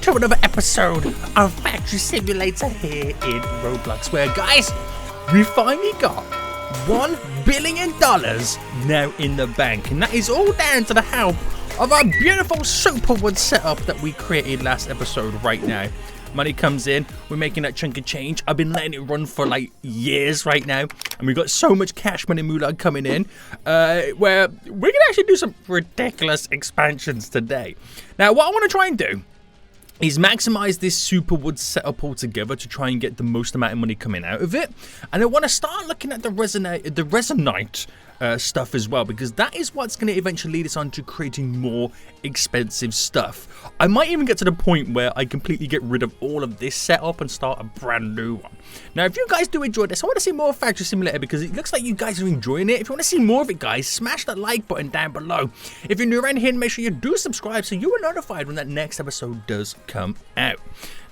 to another episode of Factory Simulator here in Roblox, where, guys, we finally got $1 billion now in the bank, and that is all down to the help of our beautiful Superwood setup that we created last episode. Right now, money comes in, we're making that chunk of change. I've been letting it run for like years right now, and we've got so much cash money moolah coming in, where we're gonna actually do some ridiculous expansions today. Now, what I want to try and do is maximize this Superwood setup altogether to try and get the most amount of money coming out of it. And I want to start looking at the Resinite stuff as well, because that is what's going to eventually lead us on to creating more expensive stuff. I might even get to the point where I completely get rid of all of this setup and start a brand new one. Now, if you guys do enjoy this, I want to see more Factory Simulator because it looks like you guys are enjoying it. If you want to see more of it, guys, smash that like button down below. If you're new around here, make sure you do subscribe so you are notified when that next episode does come out.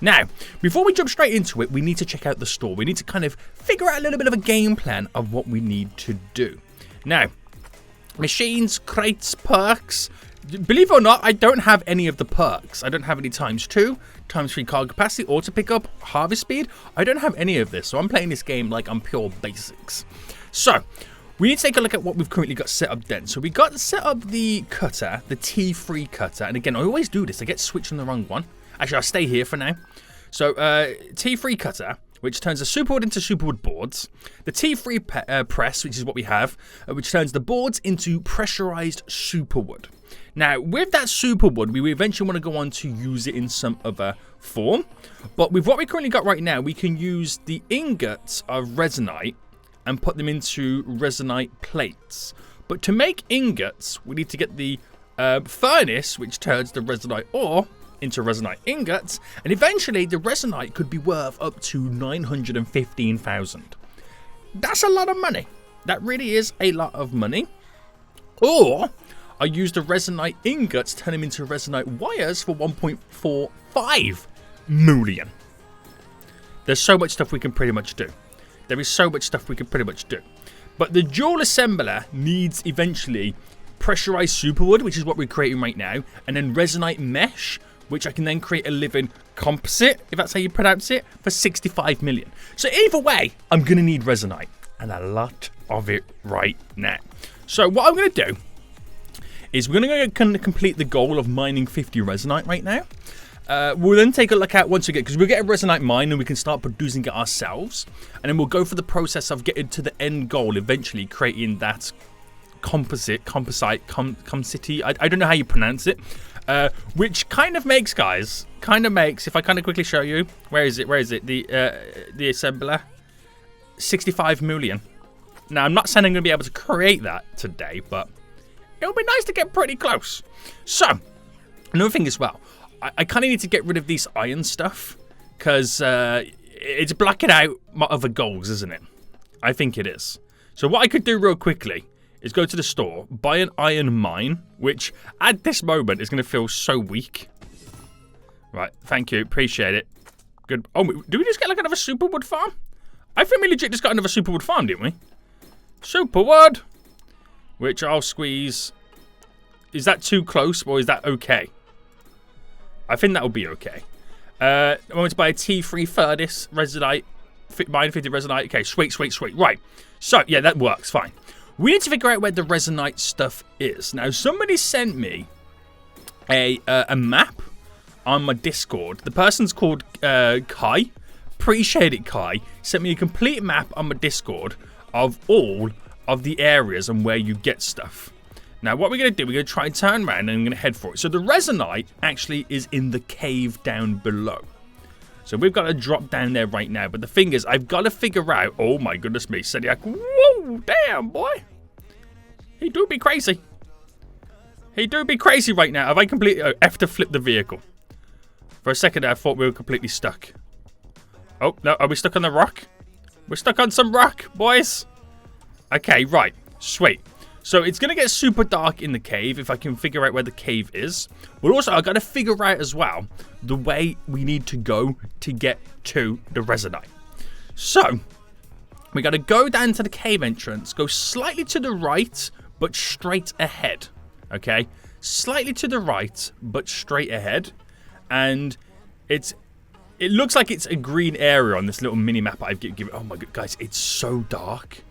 Now, before we jump straight into it, we need to check out the store. We need to kind of figure out a little bit of a game plan of what we need to do. Now, machines, crates, perks. Believe it or not, I don't have any of the perks. I don't have any ×2, ×3 cargo capacity, auto pickup, harvest speed. I don't have any of this, so I'm playing this game like I'm pure basics. So, we need to take a look at what we've currently got set up then. So we got set up the cutter, the T3 cutter. And again, I always do this. I get switched on the wrong one. Actually, I'll stay here for now. So, T3 cutter, which turns the Superwood into Superwood boards. The T3 press, which is what we have, which turns the boards into pressurized Superwood. Now, with that Superwood, we eventually want to go on to use it in some other form. But with what we currently got right now, we can use the ingots of Resinite and put them into Resinite plates. But to make ingots, we need to get the furnace, which turns the Resinite ore into Resinite ingots, and eventually the Resinite could be worth up to 915,000. That's a lot of money. That really is a lot of money. Or I use the Resinite ingots, turn them into Resinite wires for 1.45 million. There's so much stuff we can pretty much do. There is so much stuff we can pretty much do. But the dual assembler needs eventually pressurized Superwood, which is what we're creating right now, and then Resinite mesh, which I can then create a living composite, if that's how you pronounce it, for 65 million. So either way, I'm going to need Resinite, and a lot of it right now. So what I'm going to do is we're going to complete the goal of mining 50 Resinite right now. We'll then take a look at once again, because we'll get a Resinite mine and we can start producing it ourselves. And then we'll go for the process of getting to the end goal, eventually creating that composite, I don't know how you pronounce it. Which kind of makes, guys, if I kind of quickly show you, where is it, the assembler, 65 million. Now, I'm not saying I'm going to be able to create that today, but it would be nice to get pretty close. So, another thing as well, I kind of need to get rid of this iron stuff, because it's blocking out my other goals, isn't it? I think it is. So what I could do real quickly is go to the store, buy an iron mine, which at this moment is going to feel so weak. Right, thank you, appreciate it. Good. Oh, do we just get like another Superwood farm? I think we legit just got another Superwood farm, didn't we? Superwood, which I'll squeeze. Is that too close, or is that okay? I think that will be okay. I want to buy a T3 furnace, Resinite, mine 50 Resinite. Okay, sweet. Right, so yeah, that works, fine. We need to figure out where the Resinite stuff is. Now, somebody sent me a map on my Discord. The person's called Kai. Appreciate it, Kai. Sent me a complete map on my Discord of all of the areas and where you get stuff. Now, what we're going to do, we're going to try and turn around and I'm going to head for it. So the Resinite actually is in the cave down below. So we've got to drop down there right now. But the thing is, I've got to figure out... Oh, my goodness me. SENIAC. Whoa, damn, boy. He do be crazy. He do be crazy right now. Have I completely... Oh, F to flip the vehicle. For a second, I thought we were completely stuck. Oh, no. Are we stuck on the rock? We're stuck on some rock, boys. Okay, right. Sweet. So it's going to get super dark in the cave if I can figure out where the cave is. But also, I've got to figure out as well the way we need to go to get to the Resinite. So, we got to go down to the cave entrance, go slightly to the right, but straight ahead. Okay? Slightly to the right, but straight ahead. And It looks like it's a green area on this little mini map I've given. Oh my god, guys, it's so dark.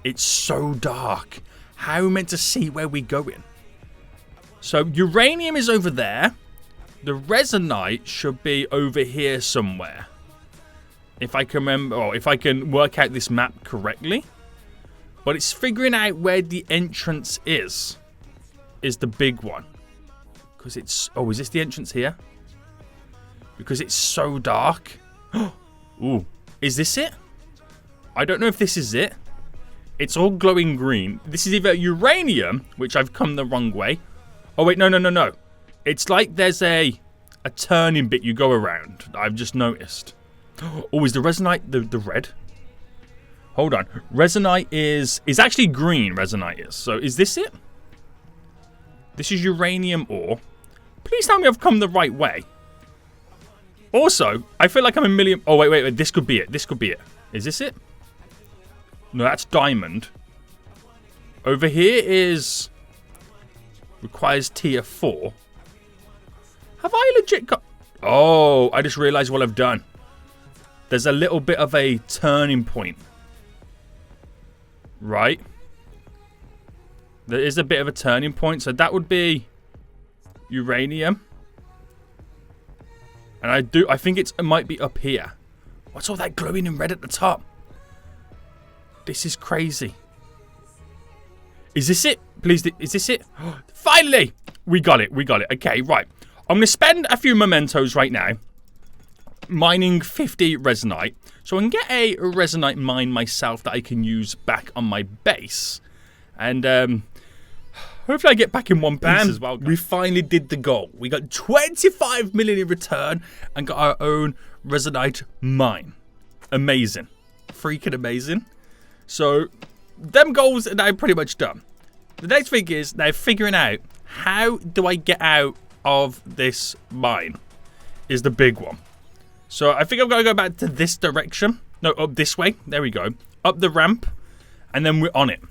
It's so dark. How are we meant to see where we're going? So uranium is over there. The Resinite should be over here somewhere. If I can remember, or if I can work out this map correctly. But it's figuring out where the entrance is the big one. Because it's, oh, is this the entrance here? Because it's so dark. Ooh, is this it? I don't know if this is it. It's all glowing green. This is either uranium, which I've come the wrong way. Oh, wait, no. It's like there's a turning bit you go around. I've just noticed. Oh, is the Resinite the red? Hold on. Resinite is actually green, Resinite is. So is this it? This is uranium ore. Please tell me I've come the right way. Also, I feel like I'm a million... Oh, wait. This could be it. This could be it. Is this it? No, that's diamond. Over here is... Requires tier 4. Have I legit got... Oh, I just realized what I've done. There's a little bit of a turning point. Right. There is a bit of a turning point. So that would be... uranium. And I think it might be up here. What's all that glowing in red at the top? This is crazy. Is this it? Please, is this it? Finally! We got it. Okay, right. I'm going to spend a few mementos right now mining 50 Resinite. So I can get a Resinite mine myself that I can use back on my base. And hopefully I get back in one piece as well. We finally did the goal. We got 25 million in return and got our own Resinite mine. Amazing. Freaking amazing. So, them goals are now pretty much done. The next thing is now figuring out how do I get out of this mine is the big one. So, I think I'm going to go back to this direction. No, up this way. There we go. Up the ramp. And then we're on it.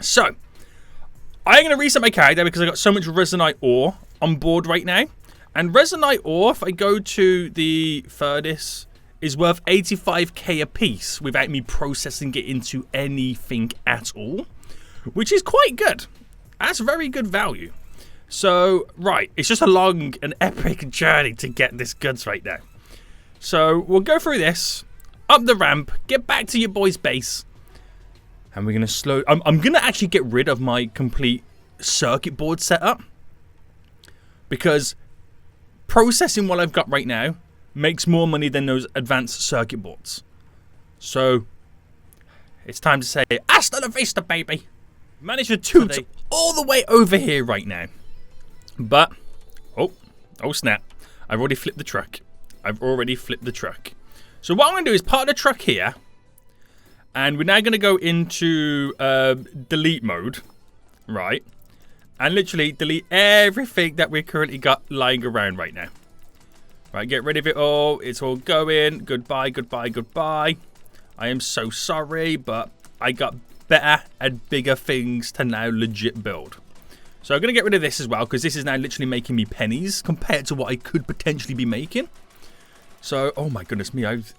So, I'm going to reset my character because I got so much Resinite ore on board right now. And Resinite ore, if I go to the furnace, is worth 85k a piece without me processing it into anything at all. Which is quite good. That's very good value. So, right. It's just a long and epic journey to get this goods right now. So, we'll go through this. Up the ramp. Get back to your boy's base. And we're going to I'm going to actually get rid of my complete circuit board setup. Because processing what I've got right now makes more money than those advanced circuit boards. So, it's time to say, hasta la vista, baby. Managed to toot all the way over here right now. But, oh snap. I've already flipped the truck. So what I'm going to do is park the truck here. And we're now going to go into delete mode. Right. And literally delete everything that we currently got lying around right now. Right, get rid of it all. It's all going. Goodbye. I am so sorry, but I got better and bigger things to now legit build. So I'm going to get rid of this as well, because this is now literally making me pennies compared to what I could potentially be making. So, oh my goodness me, I've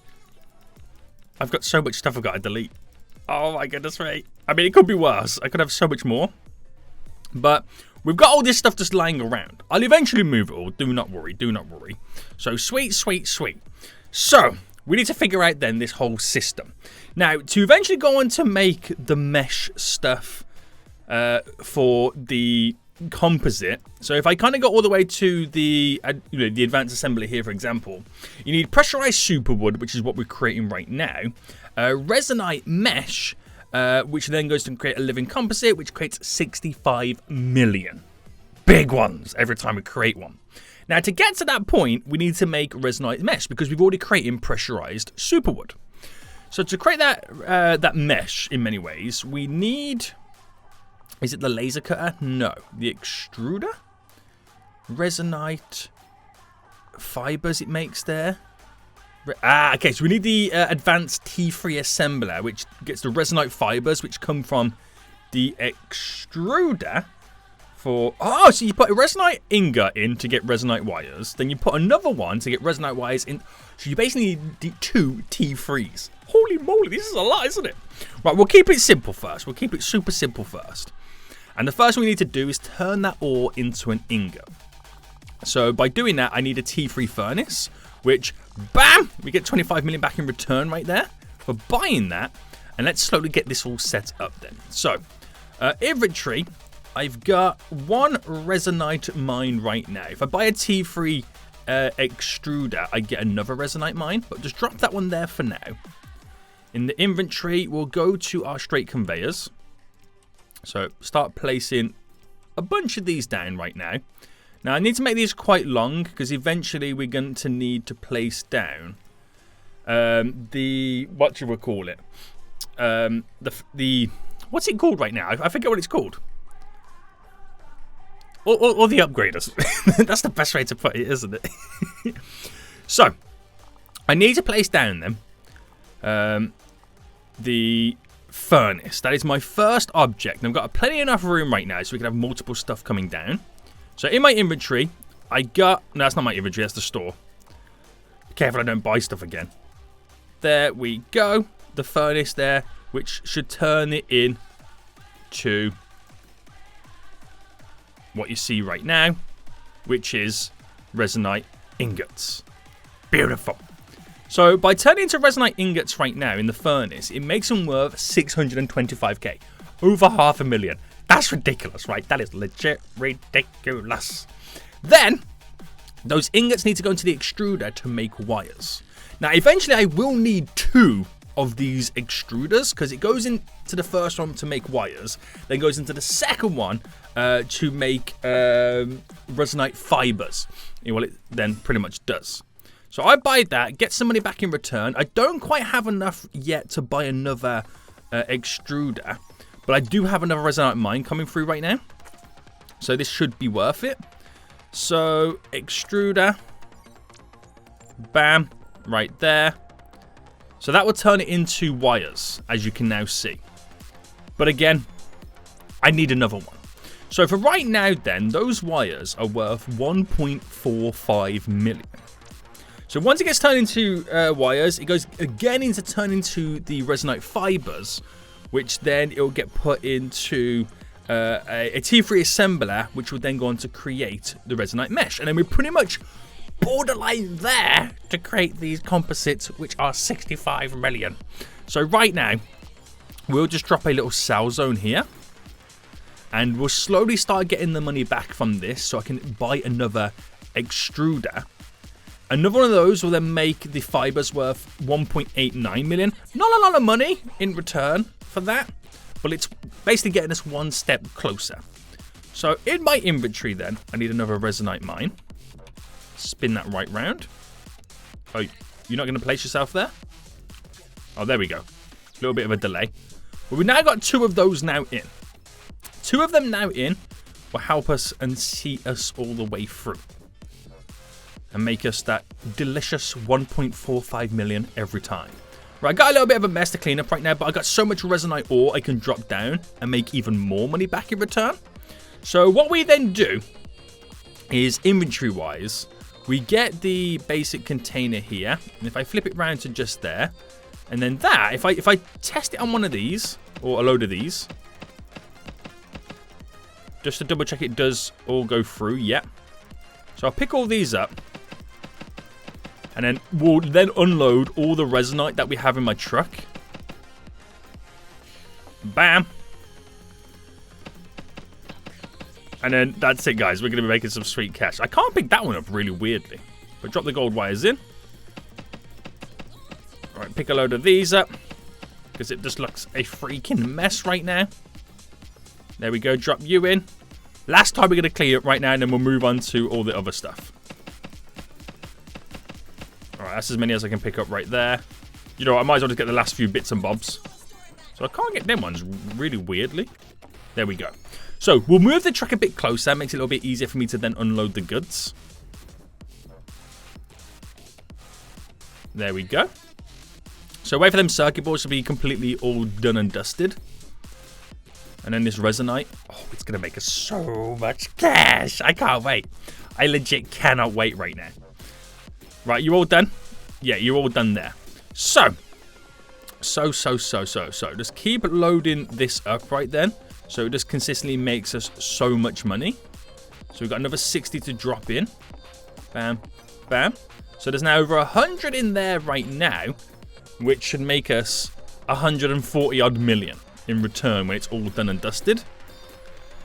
got so much stuff I've got to delete. Oh my goodness me. I mean, it could be worse. I could have so much more. But we've got all this stuff just lying around. I'll eventually move it all. Do not worry. So, sweet. So, we need to figure out then this whole system. Now, to eventually go on to make the mesh stuff for the composite. So, if I kind of go all the way to the the advanced assembly here, for example, you need pressurized superwood, which is what we're creating right now. Resinite mesh, which then goes to create a living composite, which creates 65 million. Big ones every time we create one. Now, to get to that point, we need to make Resinite mesh because we've already created pressurized superwood. So to create that mesh, in many ways, we need... Is it the laser cutter? No. The extruder? Resinite fibers it makes there. Okay, so we need the advanced T3 assembler, which gets the Resinite fibers, which come from the extruder Oh, so you put a Resinite ingot in to get Resinite wires. Then you put another one to get Resinite wires in. So you basically need 2 T3s. Holy moly, this is a lot, isn't it? Right, we'll keep it simple first. We'll keep it super simple first. And the first thing we need to do is turn that ore into an ingot. So by doing that, I need a T3 furnace, which, bam, we get 25 million back in return right there for buying that. And let's slowly get this all set up then. So, inventory, I've got 1 Resinite mine right now. If I buy a T3 extruder, I get another Resinite mine, but just drop that one there for now. In the inventory, we'll go to our straight conveyors. So start placing a bunch of these down right now. Now I need to make these quite long because eventually we're going to need to place down the, what you would call it, the what's it called right now? I forget what it's called. Or the upgraders. That's the best way to put it, isn't it? So I need to place down them the furnace. That is my first object. And I've got plenty enough room right now so we can have multiple stuff coming down. So in my inventory, I got... No, that's not my inventory. That's the store. Be careful I don't buy stuff again. There we go. The furnace there, which should turn it in to what you see right now, which is Resinite ingots. Beautiful. So by turning into Resinite ingots right now in the furnace, it makes them worth 625k. Over 500,000. That's ridiculous, right? That is legit ridiculous. Then, those ingots need to go into the extruder to make wires. Now, eventually I will need 2 of these extruders because it goes into the first one to make wires, then goes into the second one to make Resinite fibers. Well, it then pretty much does. So I buy that, get some money back in return. I don't quite have enough yet to buy another extruder, but I do have another Resinite mine coming through right now. So this should be worth it. So extruder, bam, right there. So that will turn it into wires, as you can now see. But again, I need another one. So for right now then, those wires are worth 1.45 million. So once it gets turned into wires, it goes again into turn into the Resinite fibers, which then it will get put into a T3 assembler, which will then go on to create the Resinite mesh. And then we're pretty much borderline there to create these composites, which are 65 million. So right now, we'll just drop a little sell zone here. And we'll slowly start getting the money back from this so I can buy another extruder. Another one of those will then make the fibers worth 1.89 million. Not a lot of money in return for that, but it's basically getting us one step closer. So in my inventory then, I need another Resinite mine. Spin that right round. Oh, you're not going to place yourself there? Oh, there we go. A little bit of a delay. Well, we've now got 2 of those now in. 2 of them now in will help us and see us all the way through. And make us that delicious 1.45 million every time. Right, I got a little bit of a mess to clean up right now, but I got so much Resinite ore I can drop down and make even more money back in return. So what we then do is inventory-wise, we get the basic container here, and if I flip it around to just there, and then that, if I test it on one of these, or a load of these, just to double check it does all go through, yeah. So I'll pick all these up. And then we'll then unload all the Resinite that we have in my truck. Bam. And then that's it, guys. We're going to be making some sweet cash. I can't pick that one up really weirdly. But drop the gold wires in. Alright, pick a load of these up. Because it just looks a freaking mess right now. There we go. Drop you in. Last time we're going to clear it right now. And then we'll move on to all the other stuff. Alright, that's as many as I can pick up right there. You know what, I might as well just get the last few bits and bobs. So I can't get them ones really weirdly. There we go. So we'll move the truck a bit closer. Makes it a little bit easier for me to then unload the goods. There we go. So wait for them circuit boards to be completely all done and dusted. And then this Resinite. Oh, it's going to make us so much cash. I can't wait. I legit cannot wait right now. Right, you all done? Yeah, you're all done there. So. Just keep loading this up right then. So it just consistently makes us so much money. So we've got another 60 to drop in. Bam. Bam. So there's now over 100 in there right now, which should make us 140 odd million in return when it's all done and dusted.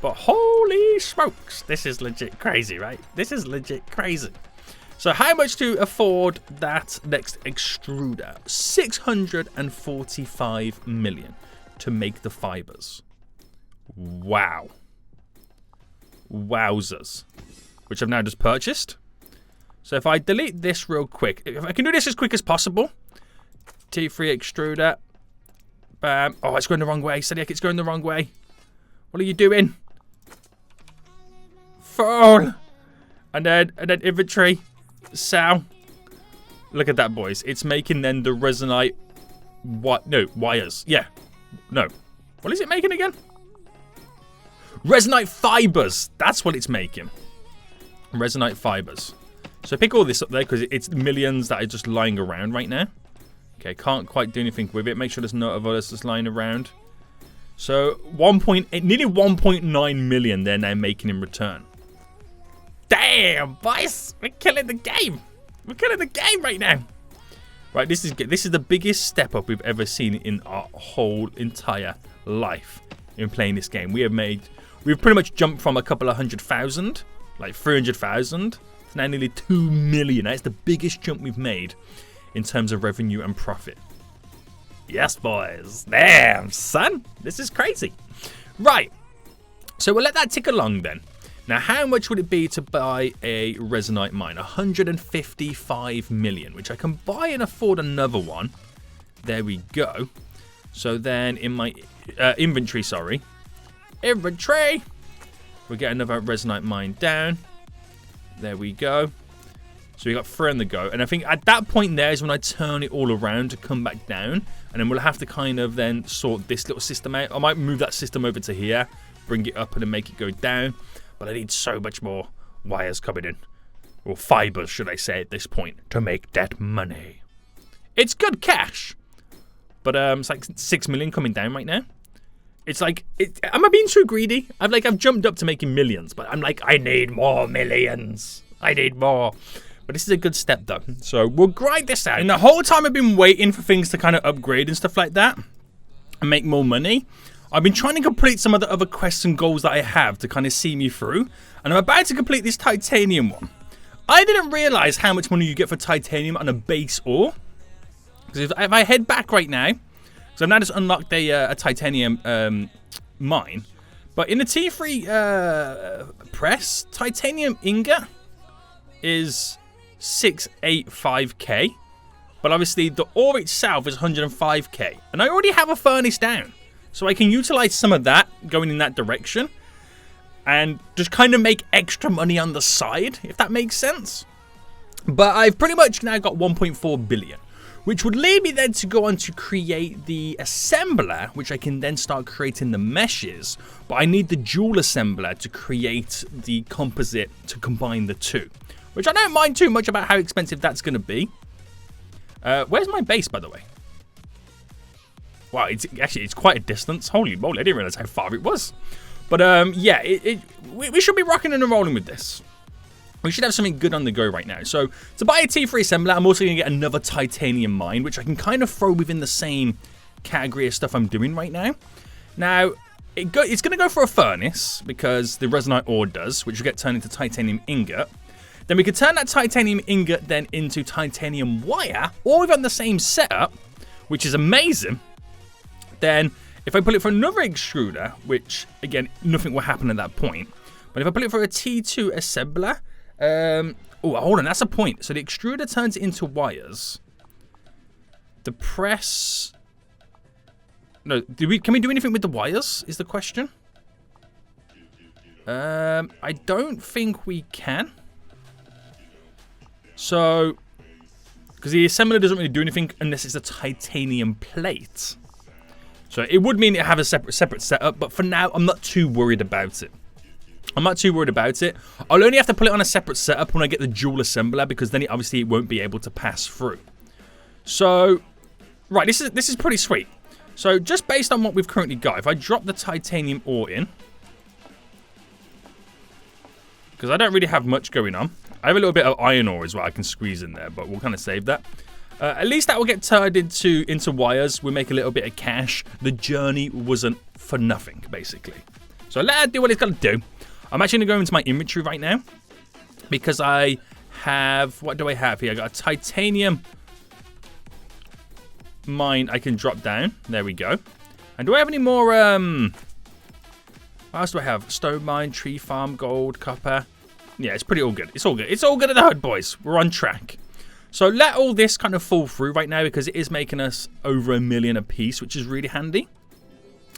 But holy smokes, this is legit crazy, right? This is legit crazy. So how much to afford that next extruder? 645 million to make the fibers. Wow. Wowzers. Which I've now just purchased. So if I delete this real quick, if I can do this as quick as possible. T3 extruder. Bam. Oh, it's going the wrong way. SENIAC, it's going the wrong way. What are you doing? Fall. And then inventory. Sal. Look at that, boys. It's making then the Resinite. What? No, wires. Yeah. No. What is it making again? Resinite fibers. That's what it's making. Resinite fibers. So pick all this up there because it's millions that are just lying around right now. Okay, can't quite do anything with it. Make sure there's no others just lying around. So nearly 1.9 million they're now making in return. Damn, boys, we're killing the game. We're killing the game right now. Right, this is the biggest step up we've ever seen in our whole entire life in playing this game. We've pretty much jumped from a couple of 100,000, like 300,000, to now nearly 2 million. That's the biggest jump we've made in terms of revenue and profit. Yes, boys. Damn, son. This is crazy. Right. So we'll let that tick along then. Now, how much would it be to buy a Resinite mine? 155 million, which I can buy and afford another one. There we go. So then in my inventory, we'll get another Resinite mine down. There we go. So we got 3 on the go. And I think at that point there is when I turn it all around to come back down. And then we'll have to kind of then sort this little system out. I might move that system over to here, bring it up and then make it go down. But I need so much more wires coming in. Or fibers, should I say, at this point, to make that money. It's good cash. But it's like 6 million coming down right now. It's like, am I being too greedy? I've jumped up to making millions, but I'm like, I need more millions. I need more. But this is a good step, though. So we'll grind this out. And the whole time I've been waiting for things to kind of upgrade and stuff like that and make more money, I've been trying to complete some of the other quests and goals that I have to kind of see me through. And I'm about to complete this titanium one. I didn't realize how much money you get for titanium on a base ore. Because if I head back right now, so I've now just unlocked a titanium mine. But in the T3 press, titanium ingot is 685k. But obviously the ore itself is 105k. And I already have a furnace down. So I can utilize some of that going in that direction. And just kind of make extra money on the side, if that makes sense. But I've pretty much now got 1.4 billion. Which would lead me then to go on to create the assembler, which I can then start creating the meshes. But I need the dual assembler to create the composite to combine the two. Which I don't mind too much about how expensive that's going to be. Where's my base, by the way? Wow, it's quite a distance. Holy moly, I didn't realize how far it was. But yeah, we should be rocking and rolling with this. We should have something good on the go right now. So to buy a T3 assembler, I'm also going to get another titanium mine, which I can kind of throw within the same category of stuff I'm doing right now. Now, it's going to go for a furnace, because the Resinite ore does, which will get turned into titanium ingot. Then we could turn that titanium ingot then into titanium wire, all within the same setup, which is amazing. Then, if I put it for another extruder, which, again, nothing will happen at that point. But if I put it for a T2 assembler, oh, hold on, that's a point. So the extruder turns it into wires. The press... No, can we do anything with the wires, is the question? I don't think we can. So, because the assembler doesn't really do anything unless it's a titanium plate. So it would mean it have a separate setup, but for now, I'm not too worried about it. I'm not too worried about it. I'll only have to put it on a separate setup when I get the dual assembler, because then obviously it won't be able to pass through. So, right, this is pretty sweet. So just based on what we've currently got, if I drop the titanium ore in, because I don't really have much going on. I have a little bit of iron ore as well I can squeeze in there, but we'll kind of save that. At least that will get turned into wires. We'll make a little bit of cash. The journey wasn't for nothing, basically. So let it do what it's got to do. I'm actually going to go into my inventory right now, because I have... What do I have here? I got a titanium mine I can drop down. There we go. And do I have any more... What else do I have? Stone mine, tree farm, gold, copper. Yeah, it's pretty all good. It's all good. It's all good at the HUD, boys. We're on track. So let all this kind of fall through right now, because it is making us over $1 million a piece, which is really handy.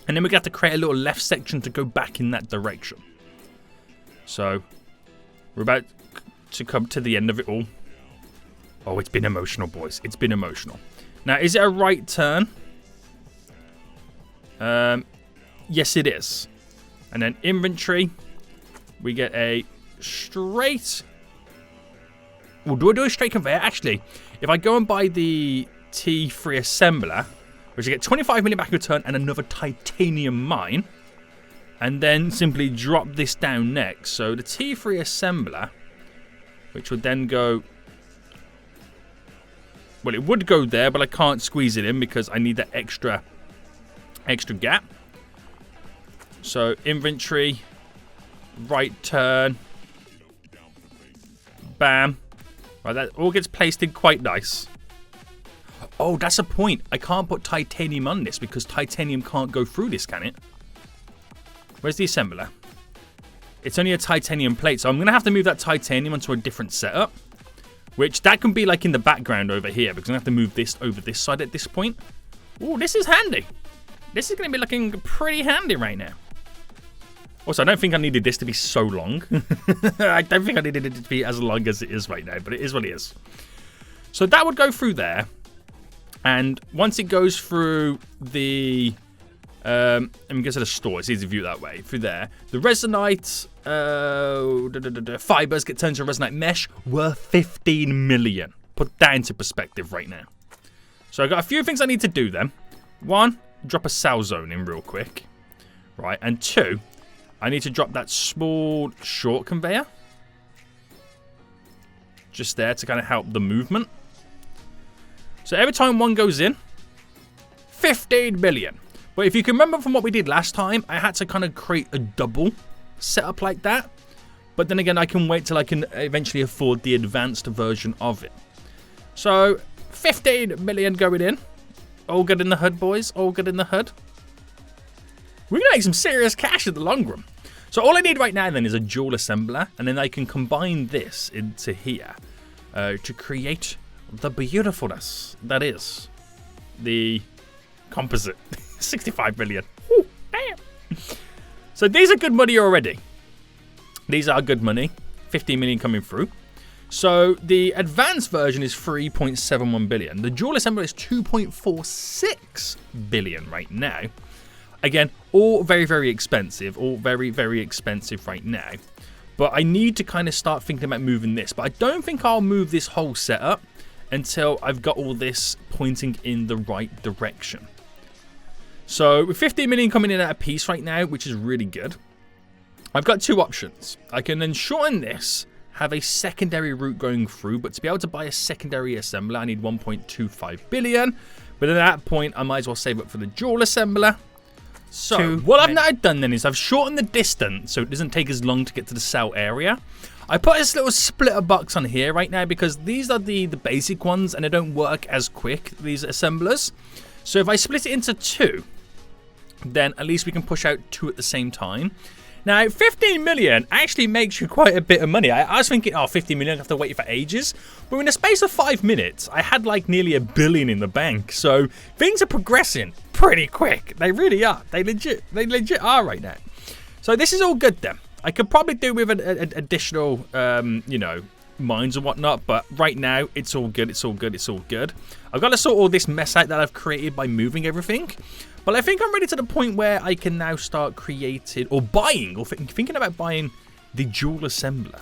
And then we're going to have to create a little left section to go back in that direction. So we're about to come to the end of it all. Oh, it's been emotional, boys. It's been emotional. Now, is it a right turn? Yes, it is. And then inventory, we get a straight... Well, do I do a straight conveyor? Actually, if I go and buy the T3 assembler, which I get 25 million back return and another titanium mine, and then simply drop this down next. So the T3 assembler, which would then go... Well, it would go there, but I can't squeeze it in because I need that extra gap. So inventory, right turn, bam. Right, that all gets placed in quite nice. Oh, that's a point. I can't put titanium on this because titanium can't go through this, can it? Where's the assembler? It's only a titanium plate, so I'm going to have to move that titanium onto a different setup. Which, that can be like in the background over here, because I'm going to have to move this over this side at this point. Oh, this is handy. This is going to be looking pretty handy right now. Also, I don't think I needed this to be so long. I don't think I needed it to be as long as it is right now, but it is what it is. So that would go through there. And once it goes through the... let me go to the store. It's easy to view that way. Through there. The Resinite fibers get turned to Resinite mesh worth 15 million. Put that into perspective right now. So I've got a few things I need to do then. One, drop a cell zone in real quick. Right. And two, I need to drop that small short conveyor. Just there to kind of help the movement. So every time one goes in, 15 million. But if you can remember from what we did last time, I had to kind of create a double setup like that. But then again, I can wait till I can eventually afford the advanced version of it. So 15 million going in. All good in the HUD, boys. All good in the HUD. We're going to make some serious cash in the long run. So all I need right now then is a dual assembler. And then I can combine this into here to create the beautifulness that is the composite. 65 million. Ooh, damn. So these are good money already. These are good money. 15 million coming through. So the advanced version is 3.71 billion. The dual assembler is 2.46 billion right now. Again, all very, very expensive. All very, very expensive right now. But I need to kind of start thinking about moving this. But I don't think I'll move this whole setup until I've got all this pointing in the right direction. So with 15 million coming in at a piece right now, which is really good, I've got two options. I can then shorten this, have a secondary route going through, but to be able to buy a secondary assembler, I need 1.25 billion. But at that point, I might as well save up for the dual assembler. So what I've now done then is I've shortened the distance so it doesn't take as long to get to the cell area. I put this little splitter box on here right now because these are the basic ones and they don't work as quick, these assemblers. So if I split it into two, then at least we can push out two at the same time. Now, 15 million actually makes you quite a bit of money. I was thinking, oh, 15 million, I have to wait for ages. But in the space of 5 minutes, I had like nearly $1 billion in the bank. So things are progressing pretty quick. They really are. They legit are right now. So this is all good then. I could probably do with an additional, you know, mines and whatnot. But right now, it's all good. It's all good. It's all good. I've got to sort all this mess out that I've created by moving everything. But I think I'm ready to the point where I can now start creating or buying or thinking about buying the dual assembler.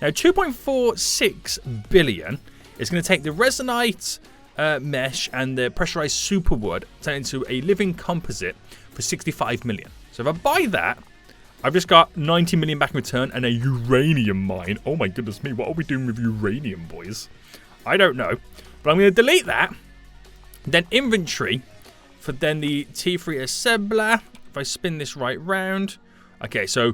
Now 2.46 billion is going to take the Resinite mesh and the pressurized superwood, turn into a living composite for 65 million. So if I buy that, I've just got 90 million back in return and a uranium mine. Oh my goodness me, what are we doing with uranium, boys? I don't know. But I'm going to delete that. Then inventory for then the T3 assembler. If I spin this right round. Okay, so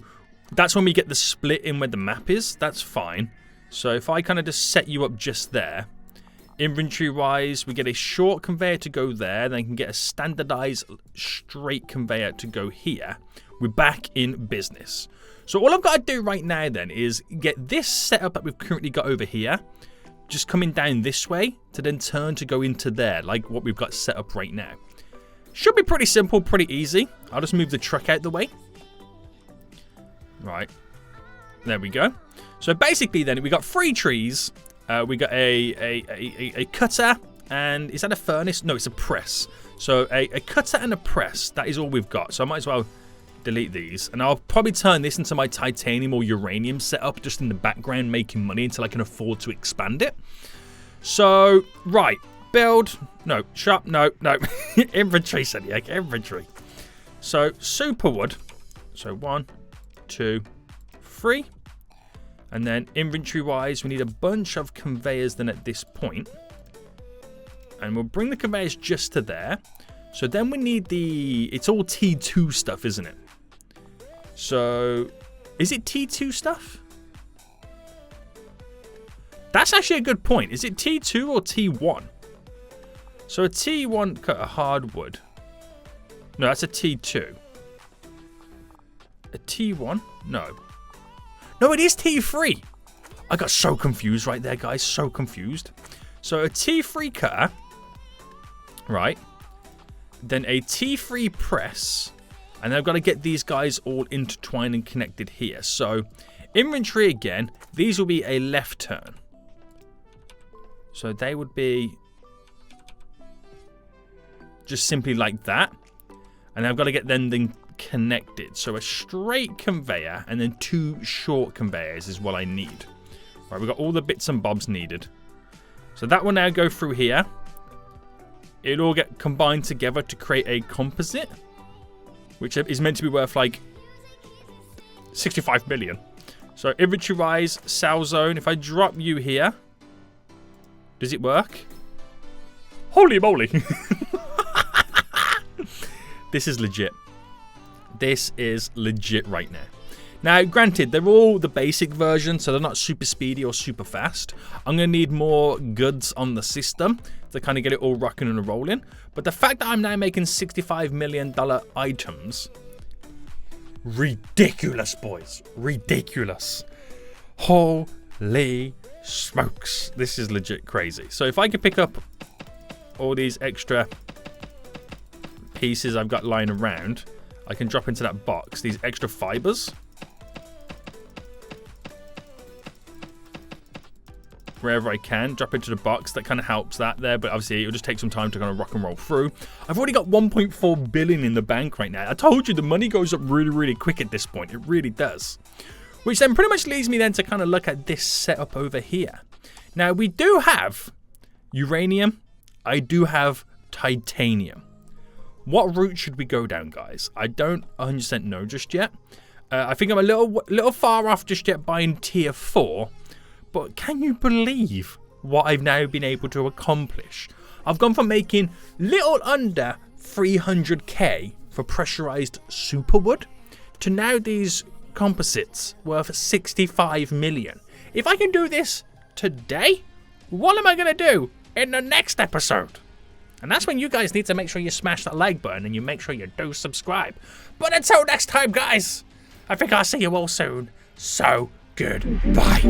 that's when we get the split in where the map is. That's fine. So if I kind of just set you up just there. Inventory-wise, we get a short conveyor to go there. Then I can get a standardized straight conveyor to go here. We're back in business. So all I've got to do right now then is get this setup that we've currently got over here. Just coming down this way to then turn to go into there, like what we've got set up right now. Should be pretty simple, pretty easy. I'll just move the truck out the way. Right. There we go. So basically then, we got 3 trees. We got a cutter, and is that a furnace? No, it's a press. So a cutter and a press, that is all we've got. So I might as well delete these. And I'll probably turn this into my titanium or uranium setup just in the background, making money until I can afford to expand it. So, right. Build. No. Shop. No. Inventory, SENIAC. Inventory. So, superwood. So, 1, 2, 3. And then inventory-wise, we need a bunch of conveyors then at this point. And we'll bring the conveyors just to there. So then we need the... It's all T2 stuff, isn't it? So, is it T2 stuff? That's actually a good point. Is it T2 or T1? So a T1 cut of hardwood. No, that's a T2. A T1? No. No, it is T3. I got so confused right there, guys. So confused. So a T3 cutter. Right. Then a T3 press. And I've got to get these guys all intertwined and connected here. So inventory again. These will be a left turn. So they would be just simply like that. And I've got to get them then connected. So a straight conveyor and then 2 short conveyors is what I need. Right, we've got all the bits and bobs needed. So that will now go through here. It'll all get combined together to create a composite, which is meant to be worth like 65 million. So inventory wise, sell zone. If I drop you here, does it work? Holy moly. This is legit. This is legit right now. Now, granted, they're all the basic version, so they're not super speedy or super fast. I'm going to need more goods on the system to kind of get it all rocking and rolling. But the fact that I'm now making $65 million items, ridiculous, boys. Ridiculous. Holy smokes. This is legit crazy. So if I could pick up all these extra pieces I've got lying around, I can drop into that box these extra fibers. Wherever I can, drop into the box. That kind of helps that there, but obviously it'll just take some time to kind of rock and roll through. I've already got 1.4 billion in the bank right now. I told you the money goes up really, really quick at this point. It really does. Which then pretty much leads me then to kind of look at this setup over here. Now, we do have uranium. I do have titanium. What route should we go down, guys? I don't 100% know just yet. I think I'm a little far off just yet buying tier 4. But can you believe what I've now been able to accomplish? I've gone from making little under 300k for pressurized superwood to now these composites worth 65 million. If I can do this today, what am I going to do in the next episode? And that's when you guys need to make sure you smash that like button and you make sure you do subscribe. But until next time, guys, I think I'll see you all soon. So goodbye.